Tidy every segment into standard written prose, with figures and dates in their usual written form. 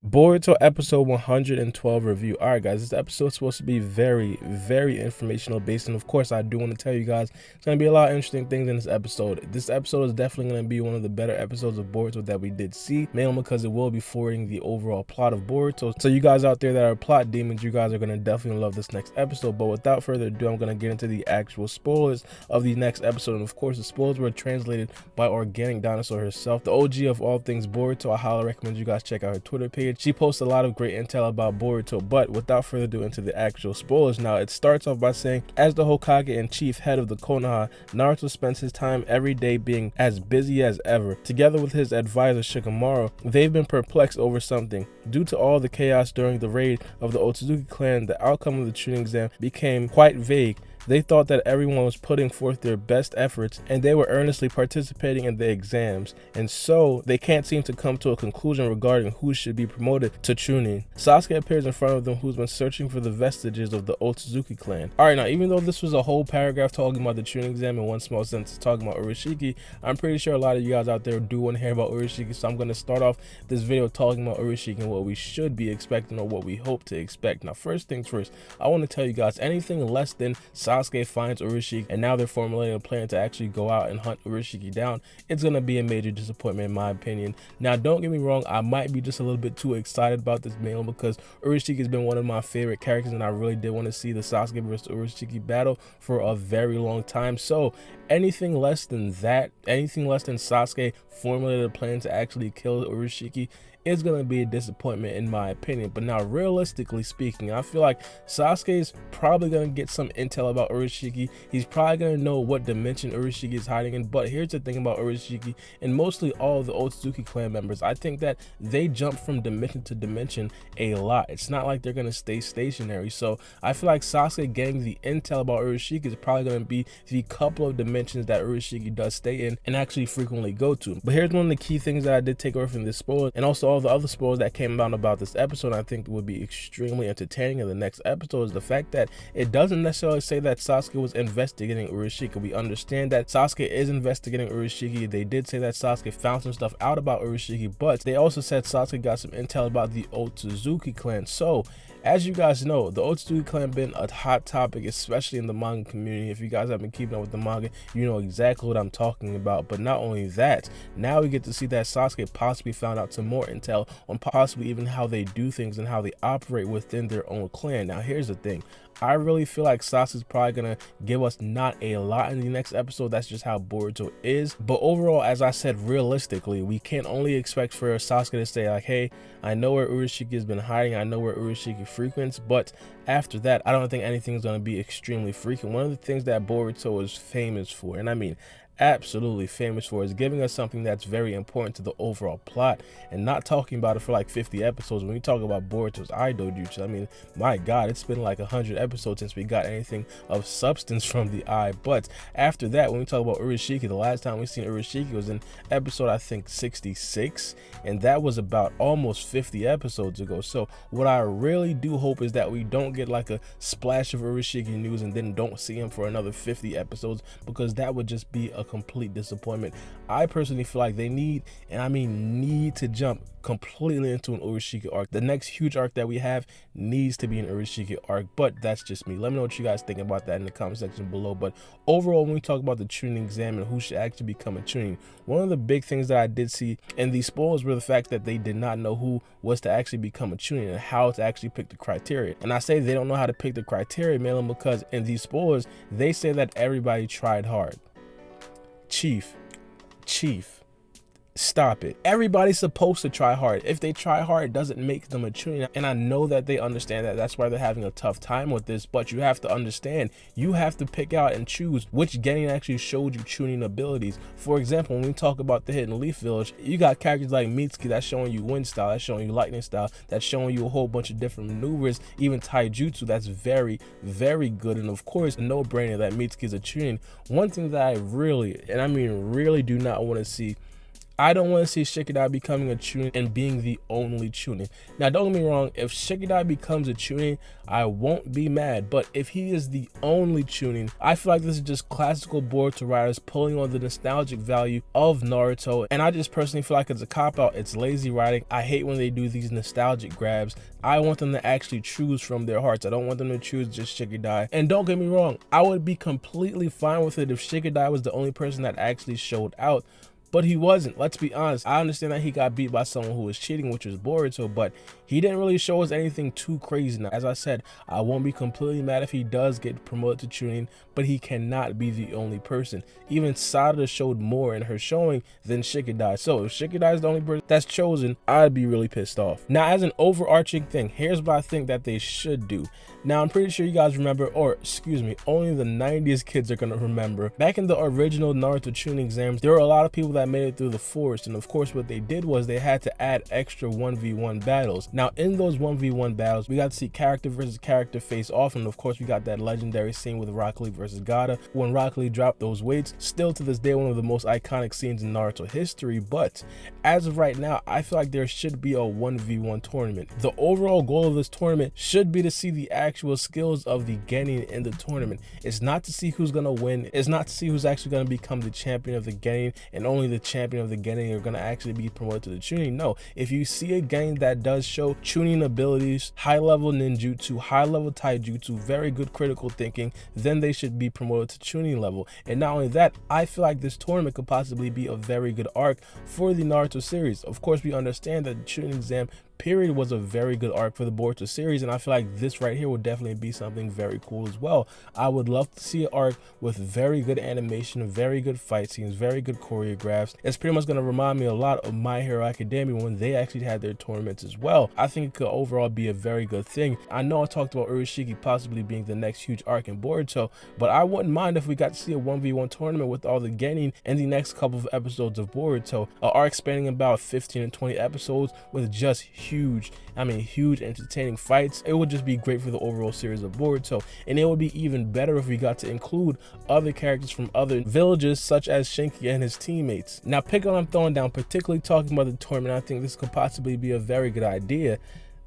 Boruto episode 112 review. All right, guys, this episode is supposed to be very, very informational based, and of course, I do want to tell you guys it's going to be a lot of interesting things in this episode. This episode is definitely going to be one of the better episodes of Boruto that we did see, mainly because it will be forwarding the overall plot of Boruto. So you guys out there that are plot demons, you guys are going to definitely love this next episode. But without further ado, I'm going to get into the actual spoilers of the next episode. And of course, the spoilers were translated by Organic Dinosaur herself, the OG of all things Boruto. I highly recommend you guys check out her Twitter page. She posts a lot of great intel about Boruto, but without further ado, into the actual spoilers. Now, it starts off by saying, as the Hokage and chief head of the Konoha, Naruto spends his time every day being as busy as ever. Together with his advisor Shikamaru, they've been perplexed over something. Due to all the chaos during the raid of the Otsutsuki clan, the outcome of the Chunin exam became quite vague. They thought that everyone was putting forth their best efforts and they were earnestly participating in the exams, and so they can't seem to come to a conclusion regarding who should be promoted to Chunin. Sasuke appears in front of them, who's been searching for the vestiges of the Otsutsuki clan. Alright, now even though this was a whole paragraph talking about the Chunin exam and one small sentence talking about Urashiki, I'm pretty sure a lot of you guys out there do want to hear about Urashiki, so I'm going to start off this video talking about Urashiki and what we should be expecting or what we hope to expect. Now, first things first, I want to tell you guys, anything less than Sasuke finds Urashiki and now they're formulating a plan to actually go out and hunt Urashiki down, it's going to be a major disappointment in my opinion. Now, don't get me wrong, I might be just a little bit too excited about this mainly because Urashiki has been one of my favorite characters and I really did want to see the Sasuke versus Urashiki battle for a very long time. So anything less than that, anything less than Sasuke formulated a plan to actually kill Urashiki, is going to be a disappointment in my opinion. But now, realistically speaking, I feel like Sasuke is probably going to get some intel about Urashiki. He's probably going to know what dimension Urashiki is hiding in. But here's the thing about Urashiki and mostly all of the Otsutsuki clan members, I think that they jump from dimension to dimension a lot. It's not like they're going to stay stationary. So I feel like Sasuke getting the intel about Urashiki is probably going to be the couple of dimensions that Urashiki does stay in and actually frequently go to. But here's one of the key things that I did take away from this spoiler, and also all the other spoilers that came out about this episode, I think would be extremely entertaining in the next episode, is the fact that it doesn't necessarily say that Sasuke was investigating Urashiki. We understand that Sasuke is investigating Urashiki. They did say that Sasuke found some stuff out about Urashiki, but they also said Sasuke got some intel about the Otsutsuki clan. So as you guys know, the Otsutsuki clan been a hot topic, especially in the manga community. If you guys have been keeping up with the manga, you know exactly what I'm talking about. But not only that, now we get to see that Sasuke possibly found out some more intel on possibly even how they do things and how they operate within their own clan. Now, here's the thing. I really feel like Sasuke's probably gonna give us not a lot in the next episode. That's just how Boruto is. But overall, as I said, realistically, we can only expect for Sasuke to say like, hey, I know where Urashiki has been hiding, I know where Urashiki frequents, but after that, I don't think anything's gonna be extremely frequent. One of the things that Boruto is famous for, and I mean absolutely famous for, is giving us something that's very important to the overall plot and not talking about it for like 50 episodes. When we talk about Boruto's idol jutsu, I mean, my god, it's been like 100 episodes since we got anything of substance from the eye. But after that, when we talk about Urashiki, the last time we seen Urashiki was in episode, I think 66, and that was about almost 50 episodes ago. So what I really do hope is that we don't get like a splash of Urashiki news and then don't see him for another 50 episodes, because that would just be a complete disappointment. I personally feel like they need, and I mean need, to jump completely into an Urashiki arc. The next huge arc that we have needs to be an Urashiki arc, but that's just me. Let me know what you guys think about that in the comment section below. But overall, when we talk about the Chunin exam and who should actually become a Chunin, one of the big things that I did see in these spoilers were the fact that they did not know who was to actually become a Chunin and how to actually pick the criteria. And I say they don't know how to pick the criteria mainly because in these spoilers, they say that everybody tried hard. Chief, stop it. Everybody's supposed to try hard. If they try hard, it doesn't make them a Chunin. And I know that they understand that. That's why they're having a tough time with this. But you have to understand, you have to pick out and choose which genin actually showed you Chunin abilities. For example, when we talk about the Hidden Leaf Village, you got characters like Mitsuki that's showing you wind style, that's showing you lightning style, that's showing you a whole bunch of different maneuvers, even taijutsu. That's very, very good. And of course, a no-brainer that Mitsuki is a Chunin. One thing that I really, and I mean really, do not want to see I don't want to see Shikadai becoming a Chunin and being the only Chunin. Now, don't get me wrong, if Shikadai becomes a Chunin, I won't be mad, but if he is the only Chunin, I feel like this is just classical Boruto writers pulling on the nostalgic value of Naruto, and I just personally feel like it's a cop-out, it's lazy writing. I hate when they do these nostalgic grabs. I want them to actually choose from their hearts. I don't want them to choose just Shikadai. And don't get me wrong, I would be completely fine with it if Shikadai was the only person that actually showed out, but he wasn't. Let's be honest. I understand that he got beat by someone who was cheating, which was Boruto, but he didn't really show us anything too crazy. Now, as I said, I won't be completely mad if he does get promoted to Chunin, but he cannot be the only person. Even Sada showed more in her showing than Shikadai. So if Shikadai is the only person that's chosen, I'd be really pissed off. Now, as an overarching thing, here's what I think that they should do. Now, I'm pretty sure you guys remember, or excuse me, only the 90s kids are going to remember. Back in the original Naruto Chunin exams, there were a lot of people that made it through the forest, and of course what they did was they had to add extra 1v1 battles. Now, in those 1v1 battles, we got to see character versus character face off, and of course we got that legendary scene with Rock Lee versus Gaara when Rock Lee dropped those weights. Still to this day, one of the most iconic scenes in Naruto history. But as of right now, I feel like there should be a 1v1 tournament. The overall goal of this tournament should be to see the actual skills of the Genin in the tournament. It's not to see who's gonna win. It's not to see who's actually gonna become the champion of the Genin, and only the champion of the Genin are gonna actually be promoted to the Chunin. No, if you see a Genin that does show Chunin abilities, high level ninjutsu, high level taijutsu, very good critical thinking, then they should be promoted to Chunin level. And not only that, I feel like this tournament could possibly be a very good arc for the Naruto series. Of course, we understand that the Chunin exam period was a very good arc for the Boruto series, and I feel like this right here would definitely be something very cool as well. I would love to see an arc with very good animation, very good fight scenes, very good choreographs. It's pretty much going to remind me a lot of My Hero Academia when they actually had their tournaments as well. I think it could overall be a very good thing. I know I talked about Urashiki possibly being the next huge arc in Boruto, but I wouldn't mind if we got to see a 1v1 tournament with all the Genin in the next couple of episodes of Boruto. An arc spanning about 15 and 20 episodes with just huge entertaining fights. It would just be great for the overall series of Boruto, and it would be even better if we got to include other characters from other villages such as Shinki and his teammates. Now, pick what I'm throwing down, particularly talking about the tournament, I think this could possibly be a very good idea.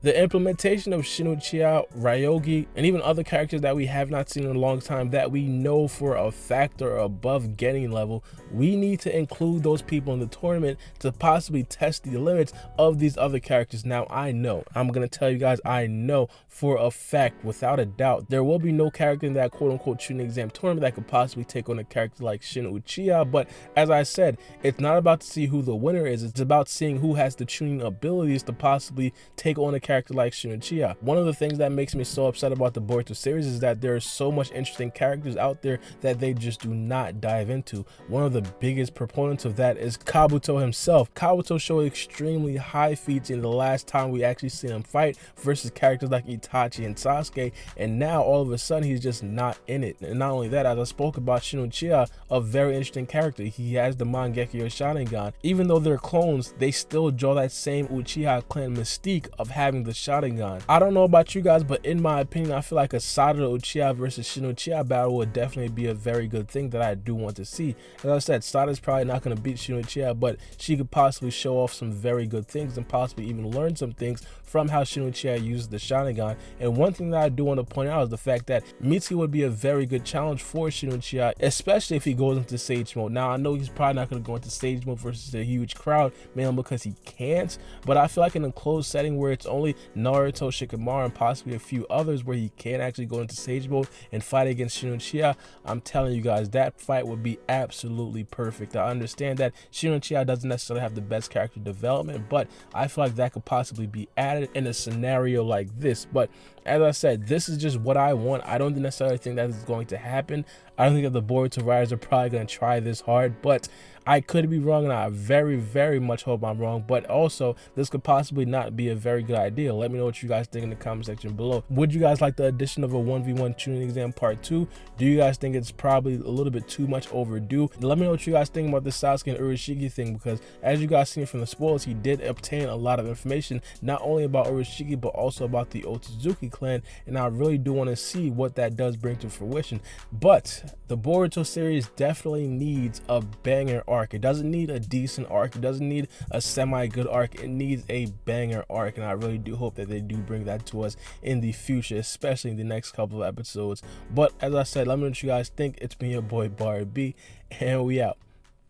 The implementation of Shin Uchiha, Ryogi, and even other characters that we have not seen in a long time that we know for a fact are above Genin level, we need to include those people in the tournament to possibly test the limits of these other characters. Now, I'm going to tell you guys, I know for a fact, without a doubt, there will be no character in that quote-unquote Chunin exam tournament that could possibly take on a character like Shin Uchiha. But as I said, it's not about to see who the winner is. It's about seeing who has the Chunin abilities to possibly take on a character like Shin Uchiha. One of the things that makes me so upset about the Boruto series is that there are so much interesting characters out there that they just do not dive into. One of the biggest proponents of that is Kabuto himself. Kabuto showed extremely high feats in the last time we actually seen him fight versus characters like Itachi and Sasuke, and now all of a sudden he's just not in it. And not only that, as I spoke about, Shin Uchiha, a very interesting character. He has the Mangekyo Sharingan. Even though they're clones, they still draw that same Uchiha clan mystique of having the Sharingan. I don't know about you guys, but in my opinion, I feel like a Sada Uchiha versus Shin Uchiha battle would definitely be a very good thing that I do want to see. As I said, Sada's probably not going to beat Shin Uchiha, but she could possibly show off some very good things and possibly even learn some things from how Shin Uchiha uses the Sharingan. And one thing that I do want to point out is the fact that Mitsuki would be a very good challenge for Shin Uchiha, especially if he goes into Sage Mode. Now, I know he's probably not going to go into Sage Mode versus a huge crowd, mainly because he can't, but I feel like in a closed setting where it's only Naruto, Shikamaru, and possibly a few others where he can actually go into Sage Mode and fight against Shin Uchiha, I'm telling you guys, that fight would be absolutely perfect. I understand that Shin Uchiha doesn't necessarily have the best character development, but I feel like that could possibly be added in a scenario like this. But as I said, this is just what I want. I don't necessarily think that is going to happen. I don't think that the Boruto writers are probably going to try this hard, but I could be wrong, and I very, very much hope I'm wrong. But also, this could possibly not be a very good idea. Let me know what you guys think in the comment section below. Would you guys like the addition of a 1v1 Chunin exam part 2? Do you guys think it's probably a little bit too much overdue? Let me know what you guys think about the Sasuke and Urashiki thing, because as you guys seen from the spoilers, he did obtain a lot of information, not only about Urashiki, but also about the Otsutsuki clan, and I really do want to see what that does bring to fruition. But the Boruto series definitely needs a banger arc. It doesn't need a decent arc. It doesn't need a semi-good arc. It needs a banger arc, and I really do hope that they do bring that to us in the future, especially in the next couple of episodes. But as I said, let me know what you guys think. It's been your boy Barbie, and we out.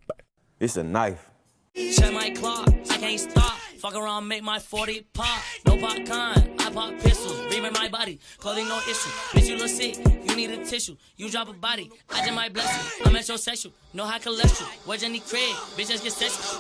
Bye. It's a knife. Check my clock, I can't stop. Fuck around, make my 40 pop. No popcorn, I pop pistols. Reaming my body, clothing no issue. Bitch, you look sick, you need a tissue. You drop a body, I just might bless you. I'm metrosexual, no high cholesterol. Where's Jenny Craig? Bitch, just get sexual.